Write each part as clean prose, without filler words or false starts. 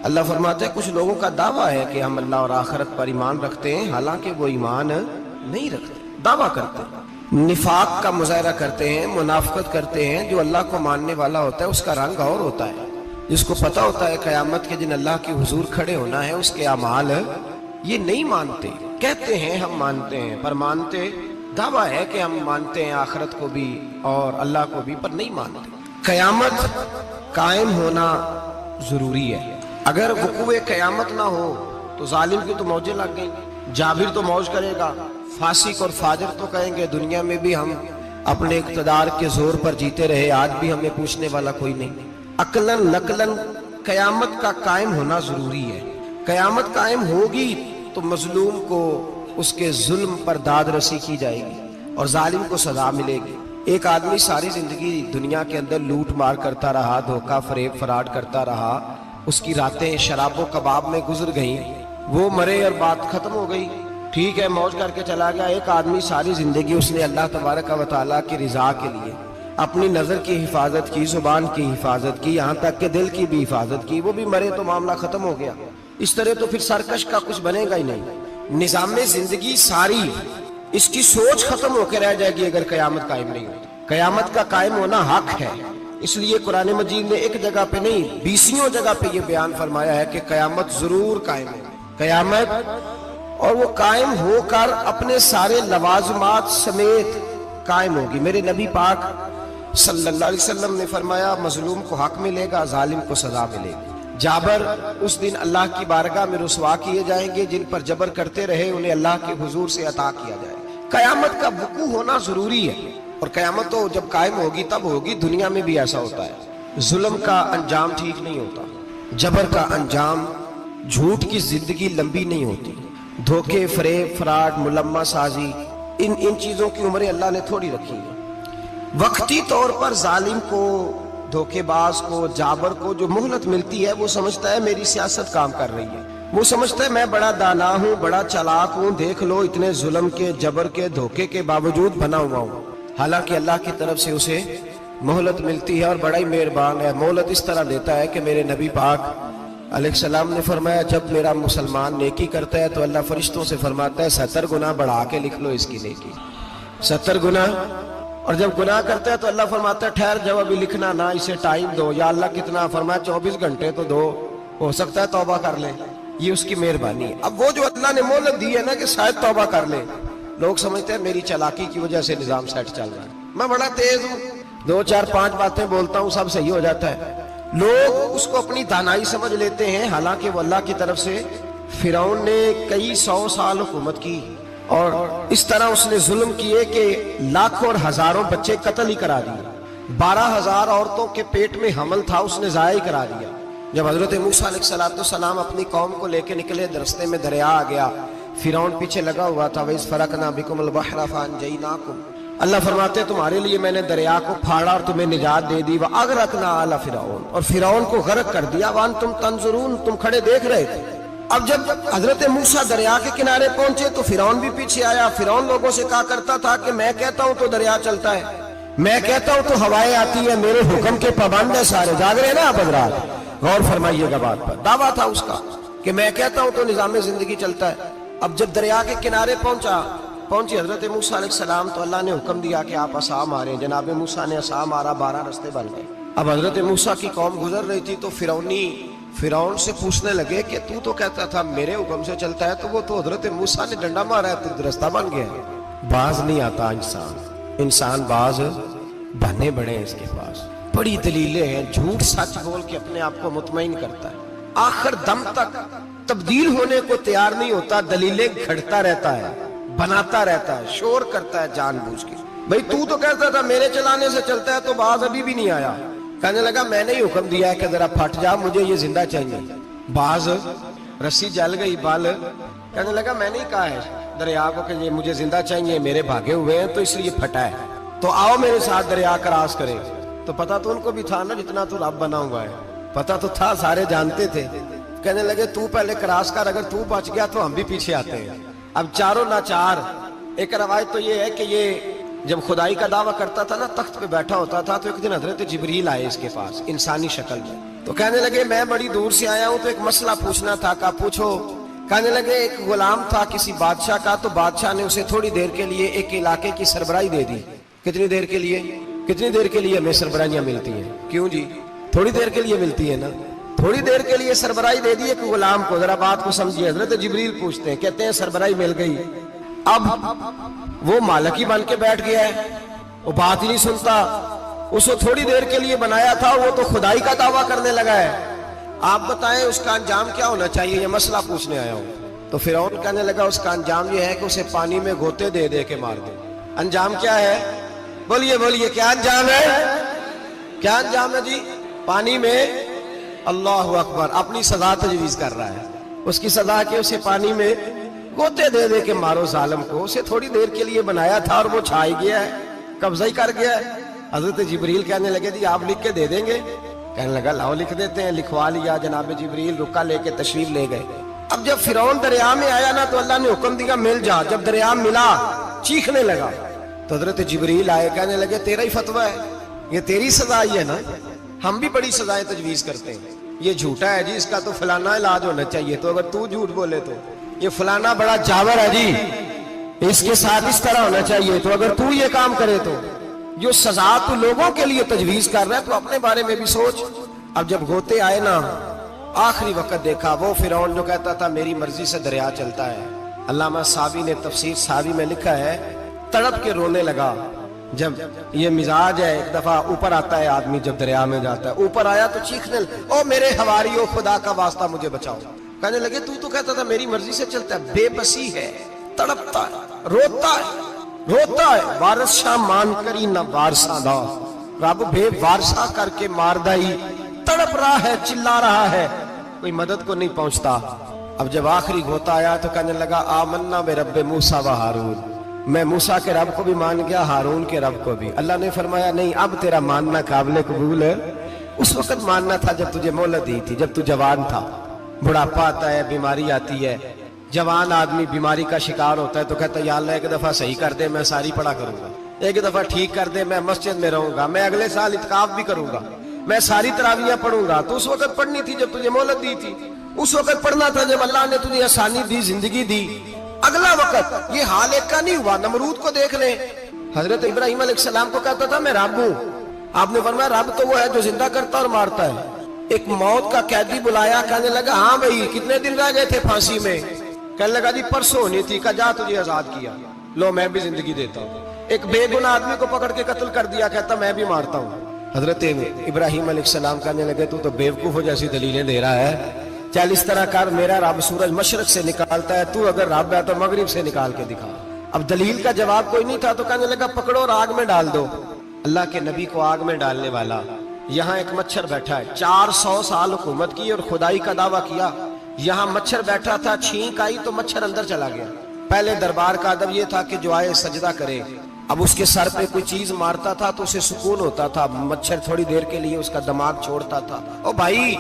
اللہ فرماتے ہیں کچھ لوگوں کا دعویٰ ہے کہ ہم اللہ اور آخرت پر ایمان رکھتے ہیں، حالانکہ وہ ایمان نہیں رکھتے، دعویٰ کرتے ہیں، نفاق کا مظاہرہ کرتے ہیں، منافقت کرتے ہیں۔ جو اللہ کو ماننے والا ہوتا ہے اس کا رنگ اور ہوتا ہے، جس کو پتہ ہوتا ہے قیامت کے دن اللہ کے حضور کھڑے ہونا ہے، اس کے اعمال یہ نہیں مانتے، کہتے ہیں ہم مانتے ہیں پر مانتے، دعویٰ ہے کہ ہم مانتے ہیں آخرت کو بھی اور اللہ کو بھی، پر نہیں مانتے۔ قیامت قائم ہونا ضروری ہے، اگر وقوع قیامت نہ ہو تو ظالم کی تو موجیں لگ گئیں، جابر تو موج کرے گا، فاسق اور فاجر تو کہیں گے دنیا میں بھی ہم اپنے اقتدار کے زور پر جیتے رہے، آج بھی ہمیں پوچھنے والا کوئی نہیں۔ عقلاً نقلاً قیامت کا قائم ہونا ضروری ہے۔ قیامت قائم ہوگی تو مظلوم کو اس کے ظلم پر داد رسی کی جائے گی اور ظالم کو سزا ملے گی۔ ایک آدمی ساری زندگی دنیا کے اندر لوٹ مار کرتا رہا، دھوکہ فریب فراڈ کرتا رہا، اس کی راتیں شراب و کباب میں گزر گئیں، وہ مرے اور بات ختم ہو گئی، ٹھیک ہے موج کر کے چلا گیا۔ ایک آدمی ساری زندگی اس نے اللہ تبارک و تعالیٰ کی رضا کے لیے اپنی نظر کی حفاظت کی، زبان کی حفاظت کی، یہاں تک کہ دل کی بھی حفاظت کی، وہ بھی مرے تو معاملہ ختم ہو گیا۔ اس طرح تو پھر سرکش کا کچھ بنے گا ہی نہیں، نظام زندگی ساری اس کی سوچ ختم ہو کے رہ جائے گی اگر قیامت قائم نہیں ہوتی۔ قیامت کا قائم ہونا حق ہے، اس لیے قرآن مجید نے ایک جگہ پہ نہیں 20 جگہ پہ یہ بیان فرمایا ہے کہ قیامت ضرور قائم ہے، قیامت، اور وہ قائم ہو کر اپنے سارے لوازمات سمیت قائم ہوگی۔ میرے نبی پاک صلی اللہ علیہ وسلم نے فرمایا مظلوم کو حق ملے گا، ظالم کو سزا ملے گی۔ جابر اس دن اللہ کی بارگاہ میں رسوا کیے جائیں گے، جن پر جبر کرتے رہے انہیں اللہ کے حضور سے عطا کیا جائے۔ قیامت کا وقوع ہونا ضروری ہے، اور قیامت تو جب قائم ہوگی تب ہوگی۔ دنیا میں بھی ایسا ہوتا ہے، ظلم کا انجام ٹھیک نہیں ہوتا، جبر کا انجام، جھوٹ کی زندگی لمبی نہیں ہوتی، دھوکے فریب فراڈ ملمہ سازی، ان چیزوں کی عمریں اللہ نے تھوڑی رکھی ہے۔ وقتی طور پر ظالم کو، دھوکے باز کو، جابر کو جو مہلت ملتی ہے وہ سمجھتا ہے میری سیاست کام کر رہی ہے، وہ سمجھتا ہے میں بڑا دانا ہوں، بڑا چلاک ہوں، دیکھ لو اتنے ظلم کے، جبر کے، دھوکے کے باوجود بنا ہوا ہوں۔ حالانکہ اللہ کی طرف سے اسے مہلت ملتی ہے اور بڑا ہی مہربان ہے، مہلت اس طرح دیتا ہے کہ میرے نبی پاک علیہ السلام نے فرمایا جب میرا مسلمان نیکی کرتا ہے تو اللہ فرشتوں سے فرماتا ہے 70 گنا بڑھا کے لکھ لو اس کی نیکی، 70 گنا، اور جب گناہ کرتا ہے تو اللہ فرماتا ہے ٹھہر جاؤ ابھی لکھنا نہ، اسے ٹائم دو۔ یا اللہ کتنا؟ فرمایا 24 گھنٹے تو دو، ہو سکتا ہے توبہ کر لے، یہ اس کی مہربانی ہے۔ اب وہ جو اللہ نے مہلت دی ہے نا کہ شاید توبہ کر لے، لوگ سمجھتے ہیں میری چالاکی کی وجہ سے نظام سیٹ چل رہا ہے، میں بڑا تیز ہوں، 2 4 5 باتیں بولتا ہوں سب صحیح ہو جاتا ہے۔ لوگ اس کو اپنی دانائی سمجھ لیتے ہیں، حالانکہ وہ اللہ کی طرف سے۔ فرعون نے کئی 100 سال حکومت کی اور اس طرح اس نے ظلم کیے کہ لاکھوں اور ہزاروں بچے قتل ہی کرا دیے، 12,000 عورتوں کے پیٹ میں حمل تھا اس نے ضائع کرا دیا۔ جب حضرت موسیٰ علیہ السلام اپنی قوم کو لے کے نکلے، راستے میں دریا آ گیا، فرعون پیچھے لگا ہوا تھا، وَإِذْ فَرَقْنَا بِكُمُ الْبَحْرَ فَأَنْجَيْنَاكُمْ، اللہ فرماتے ہیں تمہارے لیے میں نے دریا کو پھاڑا اور تمہیں نجات دے دی، وَأَغْرَقْنَا آلَ فِرْعَوْنَ، اور فرعون کو غرق کر دیا، وَأَنْتُمْ تَنْظُرُونَ، تم کھڑے دیکھ رہے تھے۔ اب جب حضرت موسیٰ دریا کے کنارے پہنچے تو فرعون بھی پیچھے آیا۔ فرعون لوگوں سے کہا کرتا تھا کہ میں کہتا ہوں تو دریا چلتا ہے، میں کہتا ہوں تو ہوائیں آتی ہیں، میرے حکم کے پابند ہے سارے۔ جاگ رہے نا آپ حضرات، غور فرمائیے گا بات پر۔ دعویٰ تھا اس کا کہ میں کہتا ہوں تو نظام زندگی چلتا ہے۔ اب جب دریا کے کنارے پہنچی حضرت موسیٰ علیہ السلام تو اللہ نے حکم دیا کہ آپ عصا ماریں۔ جناب موسیٰ نے عصا مارا، 12 رستے بن گئے۔ اب حضرت موسیٰ کی قوم گزر رہی تھی تو فرعون سے پوچھنے لگے کہ تو کہتا تھا میرے حکم سے چلتا ہے، تو وہ تو حضرت موسیٰ نے ڈنڈا مارا ہے تو رستہ بن گیا۔ باز نہیں آتا انسان باز بننے بڑے ہیں، اس کے پاس بڑی دلیلیں ہیں، جھوٹ سچ بول کے اپنے آپ کو مطمئن کرتا ہے، آخر دم تک تبدیل ہونے کو تیار نہیں ہوتا، دلیلیں گھڑتا رہتا ہے، بناتا رہتا ہے، شور کرتا ہے جان بوجھ کے۔ بھئی تو کہتا تھا میرے چلانے سے چلتا ہے، تو باز ابھی بھی نہیں آیا۔ کہنے لگا میں نے ہی حکم دیا ہے کہ ذرا پھٹ جا، مجھے یہ زندہ چاہیے۔ باز رسی جل گئی، بال کہنے لگا میں نے ہی کہا ہے دریا کو کہ یہ مجھے زندہ چاہیے، میرے بھاگے ہوئے ہیں تو اس لیے پھٹا ہے، تو آؤ میرے ساتھ دریا کراس کرے۔ تو پتا تو ان کو بھی تھا نا جتنا تو رب بنا ہوا ہے، پتا تو تھا، سارے جانتے تھے۔ کہنے لگے تو پہلے کراس کر، اگر تو بچ گیا تو ہم بھی پیچھے آتے ہیں۔ اب چاروں ناچار، ایک روایت تو یہ ہے کہ یہ جب خدائی کا دعویٰ کرتا تھا نا تخت پہ بیٹھا ہوتا تھا تو ایک دن حضرت جبریل آئے اس کے پاس انسانی شکل میں، تو کہنے لگے میں بڑی دور سے آیا ہوں تو ایک مسئلہ پوچھنا تھا، کہا پوچھو۔ کہنے لگے ایک غلام تھا کسی بادشاہ کا، تو بادشاہ نے اسے تھوڑی دیر کے لیے ایک علاقے کی سربراہی دے دی۔ کتنی دیر کے لیے؟ کتنی دیر کے لیے ہمیں سربراہیاں ملتی ہیں؟ کیوں جی؟ تھوڑی دیر کے لیے ملتی ہے نا، تھوڑی دیر کے لیے سربراہی دے دی ایک غلام کو۔ ذرا بات کو سمجھیے، حضرت جبریل پوچھتے ہیں، کہتے ہیں سربراہی مل گئی، اب وہ مالک ہی بن کے بیٹھ گیا ہے، وہ بات ہی نہیں سنتا، اس کو تھوڑی دیر کے لیے بنایا تھا، وہ تو خدائی کا دعویٰ کرنے لگا ہے، آپ بتائیں اس کا انجام کیا ہونا چاہیے؟ یہ مسئلہ پوچھنے آیا ہوں۔ تو فرعون کہنے لگا اس کا انجام یہ ہے کہ اسے پانی میں گوتے دے دے کے مار دے۔ انجام کیا ہے؟ بولیے بولیے، کیا انجام ہے؟ کیا انجام ہے جی؟ پانی میں، اللہ اکبر، اپنی سزا تجویز کر رہا ہے۔ اس کی سزا کہ اسے پانی میں گوتے دے دے کے مارو ظالم کو، اسے تھوڑی دیر کے لیے بنایا تھا اور وہ چھائی گیا ہے، قبضہ ہی کر گیا ہے۔ حضرت جبریل کہنے لگے جی آپ لکھ کے دے دیں گے؟ کہنے لگا لاؤ لکھ دیتے ہیں۔ لکھوا لیا، جناب جبریل رکا لے کے تشریف لے گئے۔ اب جب فرعون دریا میں آیا نا تو اللہ نے حکم دیا مل جا۔ جب دریا ملا چیخنے لگا تو حضرت جبریل آئے، کہنے لگے تیرا ہی فتویٰ ہے، یہ تیری سزا ہی ہے نا، ہم بھی بڑی سزائیں تجویز کرتے ہیں، یہ جھوٹا ہے جی، اس کا تو فلانا علاج ہونا چاہیے، تو اگر تو جھوٹ بولے تو یہ فلانا بڑا جاور ہے جی، اس کے ساتھ اس طرح ہونا چاہیے، تو اگر تو یہ کام کرے تو جو سزا تو لوگوں کے لیے تجویز کر رہا ہے تو اپنے بارے میں بھی سوچ۔ اب جب گوتے آئے نا، آخری وقت دیکھا وہ فرعون جو کہتا تھا میری مرضی سے دریا چلتا ہے، علامہ صابی نے تفسیر صابی میں لکھا ہے تڑپ کے رونے لگا۔ جب یہ مزاج ہے، ایک دفعہ اوپر آتا ہے آدمی جب دریا میں جاتا ہے، اوپر آیا تو چیخنے او میرے حواریو خدا کا واسطہ مجھے بچاؤ۔ کہنے لگے تو کہتا تھا میری مرضی سے چلتا ہے، بے بسی ہے، تڑپتا ہے، روتا ہے، وارث شاہ مان کری نہ وارثہ دا، رب بے وارثہ کر کے مار دائی، تڑپ رہا ہے، چلا رہا ہے، کوئی مدد کو نہیں پہنچتا۔ اب جب آخری گھوتا آیا تو کہنے لگا آمنا برب موسیٰ و ہارون، میں موسیٰ کے رب کو بھی مان گیا، ہارون کے رب کو بھی۔ اللہ نے فرمایا نہیں، اب تیرا ماننا قابل قبول ہے، اس وقت ماننا تھا جب تجھے مہلت دی تھی، جب تو جوان تھا۔ بڑھاپا آتا ہے، بیماری آتی ہے، جوان آدمی بیماری کا شکار ہوتا ہے تو کہتا ہے یا اللہ ایک دفعہ صحیح کر دے، میں ساری پڑھا کروں گا، ایک دفعہ ٹھیک کر دے، میں مسجد میں رہوں گا، میں اگلے سال اعتکاف بھی کروں گا، میں ساری تراویحیں پڑھوں گا۔ تو اس وقت پڑھنی تھی جب تجھے مہلت دی تھی، اس وقت پڑھنا تھا جب اللہ نے تجھے آسانی دی، زندگی دی۔ اگلا وقت یہ حال ایک کا نہیں ہوا۔ نمرود کو دیکھ لیں، حضرت ابراہیم علیہ السلام کو کہتا تھا میں رب ہوں، آپ نے فرمایا رب تو وہ ہے جو زندہ کرتا اور مارتا ہے۔ ایک موت کا قیدی بلایا، کہنے لگا ہاں بھائی کتنے دن رہ گئے تھے پھانسی میں؟ کہنے لگا جی پرسوں ہونی تھی، کہا جا تجھے آزاد کیا، لو میں بھی زندگی دیتا ہوں۔ ایک بے گناہ آدمی کو پکڑ کے قتل کر دیا، کہتا میں بھی مارتا ہوں۔ حضرت ابراہیم علیہ السلام کہنے لگے تو بیوقوفوں جیسی دلیلیں دے رہا ہے، چل اس طرح کر، میرا رب سورج مشرق سے نکالتا ہے، تو اگر رب ہے تو مغرب سے نکال کے دکھا۔ اب دلیل کا جواب کوئی نہیں تھا تو کہنے لگا پکڑو اور آگ میں ڈال دو۔ اللہ کے نبی کو آگ میں ڈالنے والا، یہاں ایک مچھر بیٹھا ہے، 400 سال حکومت کی اور خدائی کا دعویٰ کیا، یہاں مچھر بیٹھا تھا، چھینک آئی تو مچھر اندر چلا گیا۔ پہلے دربار کا ادب یہ تھا کہ جو آئے سجدہ کرے، اب اس کے سر پہ کوئی چیز مارتا تھا تو اسے سکون ہوتا تھا، مچھر تھوڑی دیر کے لیے اس کا دماغ چھوڑتا تھا۔ او بھائی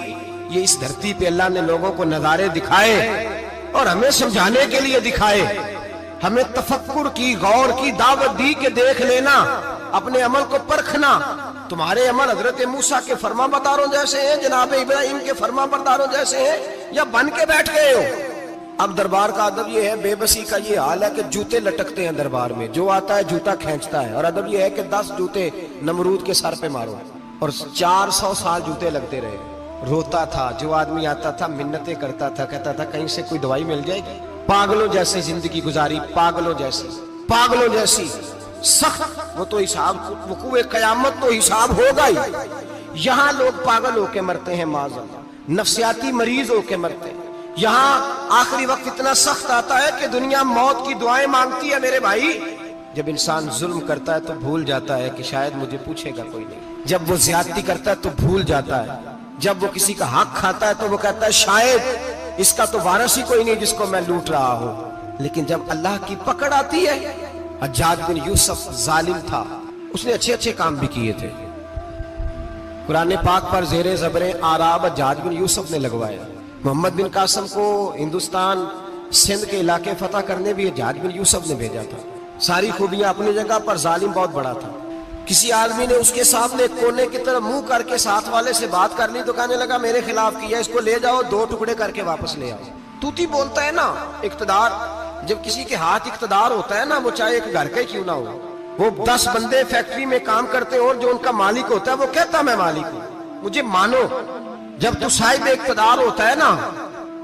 یہ اس دھرتی پہ اللہ نے لوگوں کو نظارے دکھائے اور ہمیں سمجھانے کے لیے دکھائے، ہمیں تفکر کی، غور کی دعوت دی کہ دیکھ لینا، اپنے عمل کو پرکھنا۔ تمہارے عمل حضرت موسیٰ کے فرما برداروں جیسے ہیں، جناب ابراہیم کے فرما برداروں جیسے ہیں، یا بن کے بیٹھ گئے ہو؟ اب دربار کا ادب یہ ہے، بے بسی کا یہ حال ہے کہ جوتے لٹکتے ہیں دربار میں، جو آتا ہے جوتا کھینچتا ہے، اور ادب یہ ہے کہ 10 جوتے نمرود کے سر پہ مارو، اور 400 سال جوتے لگتے رہے۔ روتا تھا، جو آدمی آتا تھا منتیں کرتا تھا، کہتا تھا کہیں سے کوئی دوائی مل جائے گی۔ پاگلوں جیسی زندگی گزاری، پاگلوں جیسی سخت، وہ تو حساب، وقوع قیامت تو حساب ہوگا ہی۔ یہاں لوگ پاگل ہو کے مرتے ہیں، معاذ اللہ، نفسیاتی مریض ہو کے مرتے ہیں۔ یہاں آخری وقت اتنا سخت آتا ہے کہ دنیا موت کی دعائیں مانگتی ہے۔ میرے بھائی جب انسان ظلم کرتا ہے تو بھول جاتا ہے کہ شاید مجھے پوچھے گا کوئی نہیں، جب وہ زیادتی کرتا ہے تو بھول جاتا ہے، جب وہ کسی کا حق کھاتا ہے تو وہ کہتا ہے شاید اس کا تو وارث ہی کوئی نہیں جس کو میں لوٹ رہا ہوں۔ لیکن جب اللہ کی پکڑ آتی ہے، حجاج بن یوسف ظالم تھا، اس نے اچھے کام بھی کیے تھے، قرآن پاک پر زیر زبر آراب حجاج بن یوسف نے لگوایا۔ محمد بن قاسم کو ہندوستان سندھ کے علاقے فتح کرنے بھی حجاج بن یوسف نے بھیجا تھا۔ ساری خوبیاں اپنی جگہ پر، ظالم بہت بڑا تھا۔ کسی آدمی نے اس کے سامنے کونے کی طرف منہ کر کے ساتھ والے سے بات کر لی تو کہنے لگا میرے خلاف کیا، اس کو لے جاؤ 2 ٹکڑے کر کے واپس لے آؤ۔ توتی بولتا ہے نا، اقتدار جب کسی کے ہاتھ اقتدار ہوتا ہے نا، وہ چاہے ایک گھر کا ہی کیوں نہ ہو، وہ 10 بندے فیکٹری میں کام کرتے اور جو ان کا مالک ہوتا ہے وہ کہتا میں مالک ہوں، مجھے مانو۔ جب تو صاحب اقتدار ہوتا ہے نا،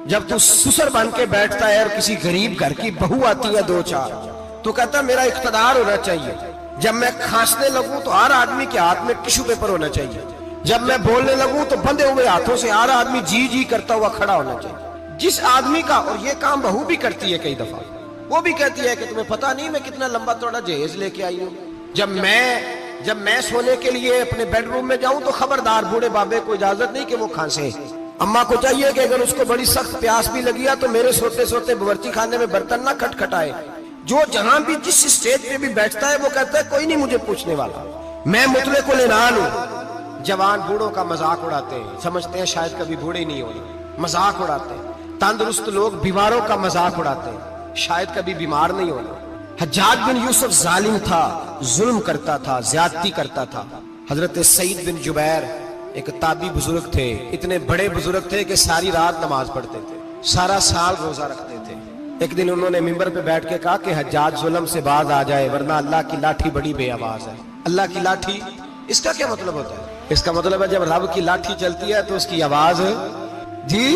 جب تو سسر بن کے بیٹھتا ہے اور کسی غریب گھر کی بہو آتی ہے 2-4 تو کہتا میرا اقتدار ہونا چاہیے۔ جب میں کھانسنے لگوں تو ہر آدمی کے ہاتھ میں ٹشو پیپر ہونا چاہیے، جب میں بولنے لگوں تو بندے ہوئے ہاتھوں سے ہر آدمی جی جی کرتا ہوا کھڑا ہونا چاہیے۔ جس آدمی کا، اور یہ کام بہو بھی کرتی ہے کئی دفعہ، وہ بھی کہتی ہے کہ تمہیں پتہ نہیں میں کتنا لمبا چوڑا جہیز لے کے آئی ہوں، جب میں سونے کے لیے اپنے بیڈ روم میں جاؤں تو خبردار بوڑھے بابے کو اجازت نہیں کہ وہ کھانسے۔ اماں کو چاہیے کہ اگر اس کو بڑی سخت پیاس بھی لگی ہے تو میرے سوتے سوتے باورچی خانے میں برتن نہ کھٹکھٹائے۔ جو جہاں بھی جس اسٹیج پہ بھی بیٹھتا ہے وہ کہتا ہے کوئی نہیں مجھے پوچھنے والا، میں مطلق العنان ہوں۔ جوان بوڑھوں کا مذاق اڑاتے ہیں، سمجھتے ہیں شاید کبھی بوڑھے نہیں ہونے، مذاق اڑاتے ہیں۔ تندرست لوگ بیماروں کا مذاق اڑاتے ہیں، شاید کبھی بیمار نہیں ہونا۔ حجاج بن یوسف ظالم تھا، ظلم کرتا تھا، زیادتی کرتا تھا۔ حضرت سعید بن جبیر ایک تابعی بزرگ تھے، اتنے بڑے بزرگ تھے کہ ساری رات نماز پڑھتے تھے، سارا سال روزہ رکھتے تھے۔ ایک دن انہوں نے منبر پہ بیٹھ کے کہا کہ حجاج ظلم سے باز آ جائے ورنہ اللہ کی لاٹھی بڑی بے آواز ہے۔ اللہ کی لاٹھی، اس کا کیا مطلب ہوتا ہے؟ اس کا مطلب ہے جب رب کی لاٹھی چلتی ہے تو اس کی آواز، جی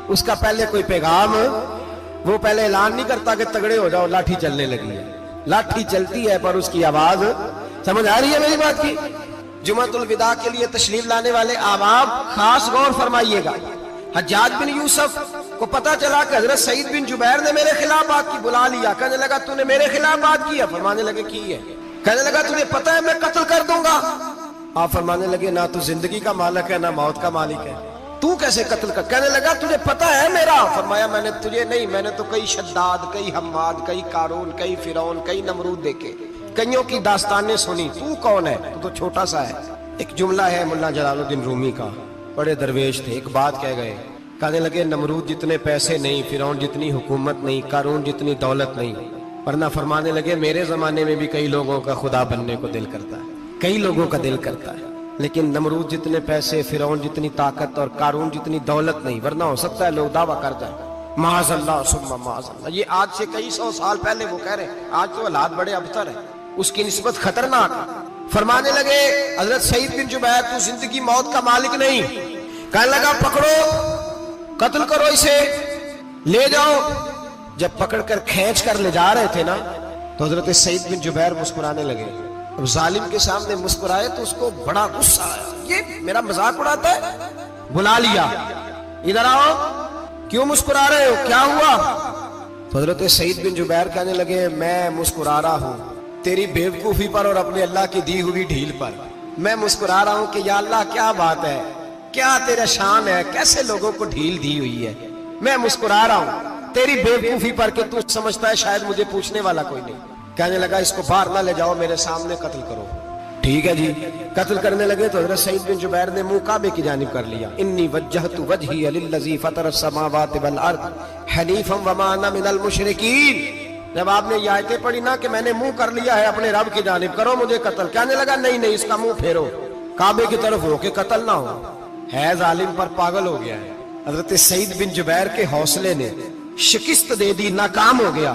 اس کا پہلے کوئی پیغام، وہ پہلے اعلان نہیں کرتا کہ تگڑے ہو جاؤ لاٹھی چلنے لگی ہے، لاٹھی چلتی ہے پر اس کی آواز، سمجھ آ رہی ہے میری بات کی؟ جمعۃ الوداع کے لیے تشریف لانے والے احباب خاص غور فرمائیے گا۔ حجاج بن یوسف کو پتا چلا کہ حضرت سعید بن جبیر نے میرے خلاف بات کی، بلا لیا، کہنے لگا تو نے میرے خلاف بات کی ہے؟ فرمانے لگے کی ہے۔ کہنے لگا تجھے پتا ہے میں قتل کر دوں گا؟ آپ فرمانے لگے نہ تو زندگی کا مالک ہے نہ موت کا مالک ہے، تو کیسے قتل کر؟ کہنے لگا تجھے پتا ہے میرا؟ فرمایا میں نے تجھے نہیں، میں نے تو کئی شداد، کئی حماد، کئی قارون، کئی فرعون، کئی نمرود دیکھے، کئیوں کی داستانیں سنی، تو کون ہے؟ تو چھوٹا سا ہے۔ ایک جملہ ہے ملا جلال الدین رومی کا، بڑے درویش تھے، ایک بات کہہ گئے، کہنے لگے نمرود جتنے پیسے نہیں، فرعون جتنی حکومت نہیں، قارون جتنی دولت نہیں، ورنہ فرمانے لگے میرے زمانے میں بھی کئی لوگوں کا خدا بننے کو دل کرتا ہے، کئی لوگوں کا دل کرتا ہے، لیکن نمرود جتنے پیسے، فرعون جتنی طاقت اور قارون جتنی دولت نہیں، ورنہ ہو سکتا ہے لوگ دعویٰ کر جائیں معاذ اللہ ثم معاذ اللہ۔ یہ آج سے کئی 100 سال پہلے وہ کہہ رہے ہیں، آج تو حالات بڑے ابتر ہیں، اس کی نسبت خطرناک۔ فرمانے لگے حضرت سعید بن جبیر تو زندگی موت کا مالک نہیں، کہنے لگا پکڑو، قتل کرو اسے، لے جاؤ۔ جب پکڑ کر کھینچ کر لے جا رہے تھے نا تو حضرت سعید بن جبیر مسکرانے لگے۔ اب ظالم کے سامنے مسکرائے تو اس کو بڑا غصہ آیا، یہ میرا مذاق اڑاتا ہے؟ بلا لیا، ادھر آؤ، کیوں مسکرا رہے ہو، کیا ہوا؟ تو حضرت سعید بن جبیر کہنے لگے میں مسکرا رہا ہوں تیری بیوقوفی پر اور اپنے اللہ کی دی ہوئی ڈھیل پر، میں مسکرا رہا ہوں کہ یا اللہ کیا بات ہے، کیا تیرا شان ہے، کیسے لوگوں کو ڈھیل دی ہوئی ہے، میں مسکرا رہا ہوں تیری بیوقوفی پر کہ تو سمجھتا ہے شاید مجھے پوچھنے والا کوئی نہیں۔ کہنے لگا اس کو باہر نہ لے جاؤ، میرے سامنے قتل کرو۔ ٹھیک ہے جی، قتل کرنے لگے تو حضرت سعید بن جبیر نے منہ کعبے کی جانب کر لیا، انی وجہت وجہی للذی فطر السماوات والارض حنیفا وما انا من المشرکین۔ جب آپ نے یہ آیتیں پڑھی نا کہ میں نے منہ کر لیا ہے اپنے رب کی جانب، کرو مجھے قتل، کہنے لگا نہیں نہیں، اس کا منہ پھیرو، کعبے کی طرف ہو کے قتل نہ ہو، ہے ظالم پر پاگل ہو گیا ہے۔ حضرت سعید بن جبیر کے حوصلے نے شکست دے دی، ناکام ہو گیا،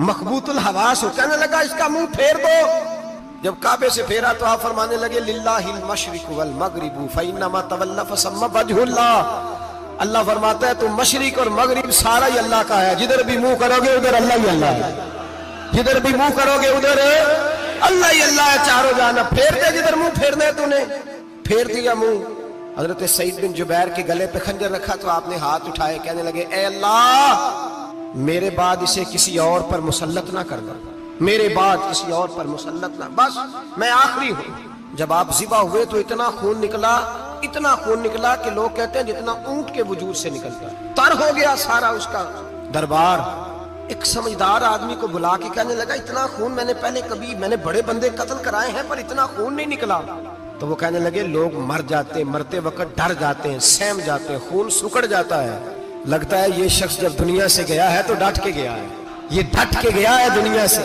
مخبوط الحواس ہو، کہنے لگا اس کا منہ پھیر دو۔ جب کعبے سے پھیرا تو آپ فرمانے لگے للہ المشرق والمغرب فانما تولى فثم وجه اللہ۔ اللہ فرماتا ہے تم مشرق اور مغرب سارا ہی اللہ کا ہے، جدھر بھی منہ کرو گے ادھر اللہ ہی اللہ ہے، جدھر بھی منہ کرو گے ادھر اللہ ہی اللہ ہے، چاروں جانب پھیر دے، جدھر منہ پھیرنا ہے تو نے پھیر دیا منہ۔ حضرت سعید بن جبیر کے گلے پہ خنجر رکھا تو آپ نے ہاتھ اٹھائے، کہنے لگے اے اللہ میرے بعد اسے کسی اور پر مسلط نہ کرنا، میرے بعد کسی اور پر مسلط نہ، بس میں آخری ہوں۔ جب آپ ذبح ہوئے تو اتنا خون نکلا کہ لوگ کہتے ہیں جتنا اونٹ کے وجود سے نکلتا، تر ہو گیا سارا اس کا دربار۔ ایک سمجھدار آدمی کو بلا کے کہنے لگا اتنا خون میں نے بڑے بندے قتل کرائے ہیں پر اتنا خون نہیں نکلا۔ تو وہ کہنے لگے لوگ مر جاتے ہیں، مرتے وقت ڈر جاتے ہیں، سہم جاتے ہیں، خون سکڑ جاتا ہے، لگتا ہے یہ شخص جب دنیا سے گیا ہے تو ڈٹ کے گیا ہے، یہ ڈٹ کے گیا ہے دنیا سے۔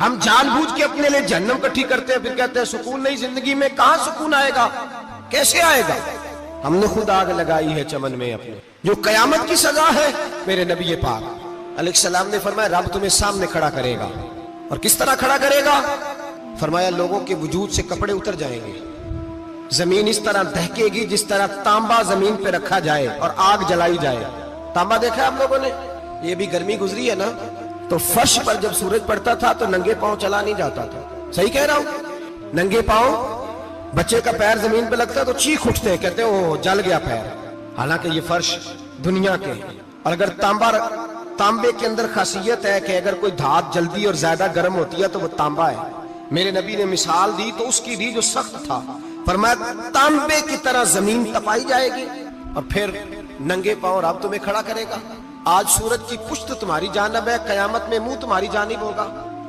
ہم جان بوجھ کے اپنے لیے جہنم کٹھی کرتے ہیں، پھر کہتے ہیں سکون نہیں زندگی میں. کہاں سکون آئے گا؟ کیسے آئے گا؟ ہم نے خود آگ لگائی ہے چمن میں اپنے. جو قیامت کی سزا ہے، میرے نبی پاک علیہ السلام نے فرمایا رب تمہیں سامنے کھڑا کرے گا. اور کس طرح کھڑا کرے گا؟ فرمایا لوگوں کے وجود سے کپڑے اتر جائیں گے، زمین اس طرح دہکے گی جس طرح تانبا زمین پہ رکھا جائے اور آگ جلائی جائے. تانبا دیکھا آپ لوگوں نے؟ یہ بھی گرمی گزری ہے نا، تو فرش پر جب سورج پڑتا تھا تو ننگے پاؤں چلا نہیں جاتا تھا. صحیح کہہ رہا ہوں؟ ننگے پاؤں، بچے کا پیر زمین پہ لگتا ہے تو چیخ اٹھتے ہیں، کہتے ہیں اوہ جل گیا پیر. حالانکہ یہ فرش دنیا کے ہیں. اور اگر تانبے کے اندر خاصیت ہے کہ اگر کوئی دھات جلدی اور زیادہ گرم ہوتی ہے تو وہ تانبا ہے. میرے نبی نے مثال دی تو اس کی دی جو سخت تھا، فرمایا تانبے کی طرح زمین تپائی جائے گی اور پھر ننگے پاؤں رب تمہیں کھڑا کرے گا. آج سورج کی پشت تمہاری جانب ہے، قیامت میں منہ تمہاری جانب ہوگا.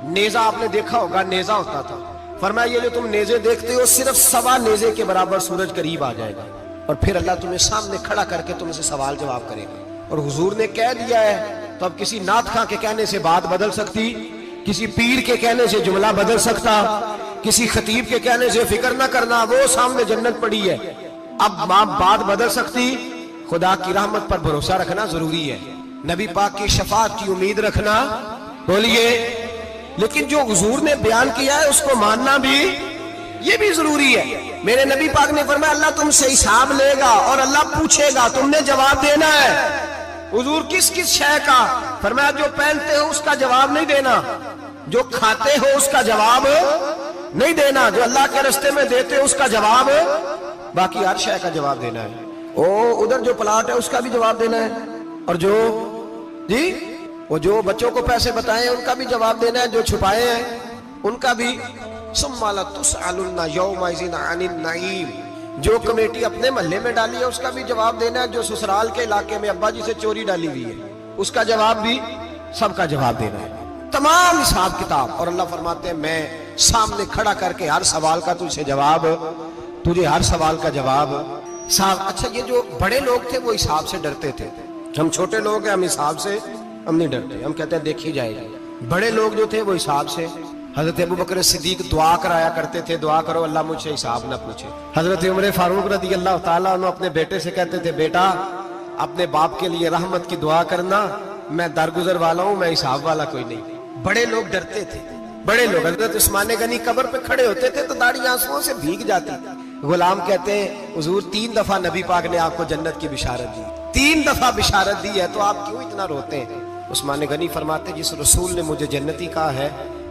نیزہ آپ نے دیکھا ہوگا، نیزہ ہوتا تھا. فرمایا یہ جو تم نیزے دیکھتے ہو صرف 1.25 نیزے کے برابر سورج قریب آ جائے گا اور پھر اللہ تمہیں سامنے کھڑا کر کے تم سے سوال جواب کرے گا. اور حضور نے کہہ دیا ہے تو اب کسی نعت خواں کے کہنے سے بات بدل سکتی، کسی پیر کے کہنے سے جملہ بدل سکتا، کسی خطیب کے کہنے سے فکر نہ کرنا وہ سامنے جنت پڑی ہے، اب بات بدل سکتی. خدا کی رحمت پر بھروسہ رکھنا ضروری ہے، نبی پاک کی شفاعت کی امید رکھنا. بولیے. لیکن جو حضور نے بیان کیا ہے اس کو ماننا بھی یہ بھی ضروری ہے. میرے نبی پاک نے فرمایا اللہ تم سے حساب لے گا اور اللہ پوچھے گا، تم نے جواب دینا ہے. حضور کس شے کا؟ فرمایا جو پہنتے ہو اس کا جواب نہیں دینا، جو کھاتے ہو اس کا جواب نہیں دینا، جو اللہ کے رستے میں دیتے ہو اس کا جواب، باقی ہر شے کا جواب دینا ہے. ادھر جو پلاٹ ہے اس کا بھی جواب دینا ہے، اور جو بچوں کو پیسے بتائے ان کا بھی جواب دینا ہے، جو چھپائے ہیں ان کا بھی. ثم لتسألن یومئذ عن النعیم. جو کمیٹی اپنے محلے میں ڈالی ہے اس کا بھی جواب دینا ہے، جو سسرال کے علاقے میں ابا جی سے چوری ڈالی ہوئی ہے اس کا جواب بھی، سب کا جواب دینا ہے، تمام حساب کتاب. اور اللہ فرماتے ہیں میں سامنے کھڑا کر کے ہر سوال کا تجھے ہر سوال کا جواب صاحب. اچھا یہ جو بڑے لوگ تھے وہ حساب سے ڈرتے تھے، ہم چھوٹے لوگ ہیں ہم حساب سے ہم نہیں ڈرتے، ہم کہتے ہیں دیکھی جائے گا. بڑے لوگ جو تھے وہ حساب سے. حضرت ابوبکر صدیق دعا کرایا کرتے تھے، دعا کرو اللہ مجھ سے حساب نہ پوچھے. حضرت عمر فاروق رضی اللہ تعالیٰ عنہ اپنے بیٹے سے کہتے تھے بیٹا اپنے باپ کے لیے رحمت کی دعا کرنا، میں درگزر والا ہوں، میں حساب والا کوئی نہیں. بڑے لوگ ڈرتے تھے، بڑے لوگ. حضرت عثمان غنی قبر پہ کھڑے ہوتے تھے تو داڑھی آنسوؤں سے بھیگ جاتی. غلام کہتے ہیں حضور 3 دفعہ نبی پاک نے آپ کو جنت کی بشارت دی، 3 دفعہ بشارت دی ہے تو آپ کیوں اتنا روتے ہیں؟ عثمان غنی فرماتے جس رسول نے مجھے جنتی کہا ہے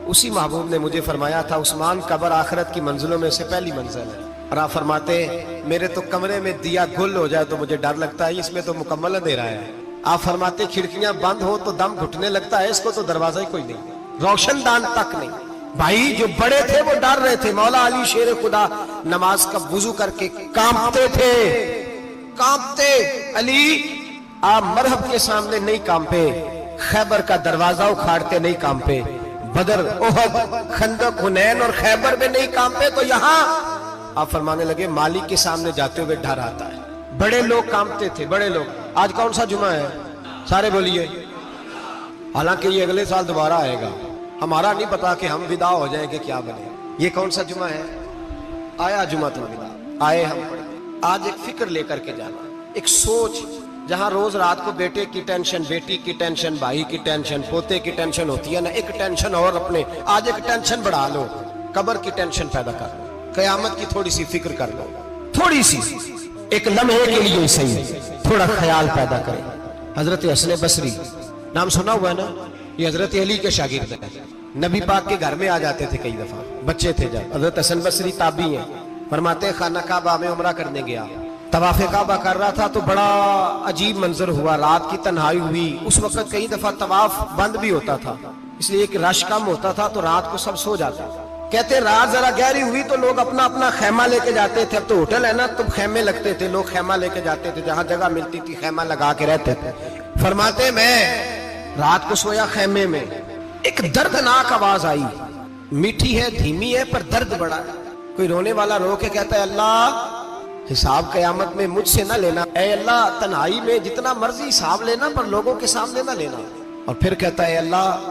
اسی محبوب نے مجھے فرمایا تھا عثمان قبر آخرت کی منزلوں میں سے پہلی منزل ہے. اور آپ فرماتے میرے تو کمرے میں دیا گل ہو جائے تو مجھے ڈر لگتا ہے، اس میں تو مکمل اندھیرا ہے. آپ فرماتے کھڑکیاں بند ہو تو دم گھٹنے لگتا ہے، اس کو تو دروازہ ہی کوئی نہیں، روشن دان تک نہیں. بھائی جو بڑے تھے وہ ڈر رہے تھے. مولا علی شیر خدا نماز کا وضو کر کے کانپتے تھے، کانپتے. علی آپ مرحب کے سامنے نہیں کانپے، خیبر کا دروازہ اکھاڑتے نہیں کانپے، بدر احد خندق حنین اور خیبر میں نہیں کانپے، تو یہاں آپ فرمانے لگے مالک کے سامنے جاتے ہوئے ڈر آتا ہے. بڑے لوگ کانپتے تھے، بڑے لوگ. آج کون سا جمعہ ہے؟ سارے بولیے. حالانکہ یہ اگلے سال دوبارہ آئے گا، ہمارا نہیں پتا کہ ہم ودا ہو جائیں کہ کیا بنے. یہ کون سا جمعہ ہے؟ آیا جمعہ الوداع، آئے ہم. آج ایک فکر لے کر کے جانا، ایک سوچ. جہاں روز رات کو بیٹے کی ٹینشن، بیٹی کی ٹینشن، بھائی کی ٹینشن، پوتے کی ٹینشن ہوتی ہے نا، ایک ٹینشن اور اپنے آج ایک ٹینشن بڑھا لو، قبر کی ٹینشن پیدا کر لو، قیامت کی تھوڑی سی فکر کر لو، تھوڑی سی ایک لمحے کے لیے صحیح تھوڑا خیال پیدا کرے. حضرت حسن بصری نام سنا ہوا ہے نا، یہ حضرت علی کے شاگرد ہیں، نبی پاک کے گھر میں آ جاتے تھے کئی دفعہ، بچے تھے جب. حضرت حسن بصری تابعی ہیں. فرماتے خانہ کعبہ میں عمرہ کرنے گیا، طواف کعبہ کر رہا تھا تو بڑا عجیب منظر ہوا، رات کی تنہائی ہوئی. اس وقت کئی دفعہ طواف بند بھی ہوتا تھا اس لیے کہ رش کم ہوتا تھا تو رات کو سب سو جاتا تھا. کہتے رات ذرا گہری ہوئی تو لوگ اپنا اپنا خیمہ لے کے جاتے تھے. اب تو ہوٹل ہے نا تو خیمے لگتے تھے، لوگ خیمہ لے کے جاتے تھے، جہاں جگہ ملتی تھی خیمہ لگا کے رہتے تھے. فرماتے میں رات کو سویا خیمے میں، ایک دردناک آواز آئی، میٹھی ہے دھیمی ہے پر درد بڑا ہے. کوئی رونے والا رو کے کہتا ہے اللہ حساب قیامت میں مجھ سے نہ لینا، اے اللہ تنہائی میں جتنا مرضی حساب لینا پر لوگوں کے سامنے نہ لینا. اور پھر کہتا ہے اللہ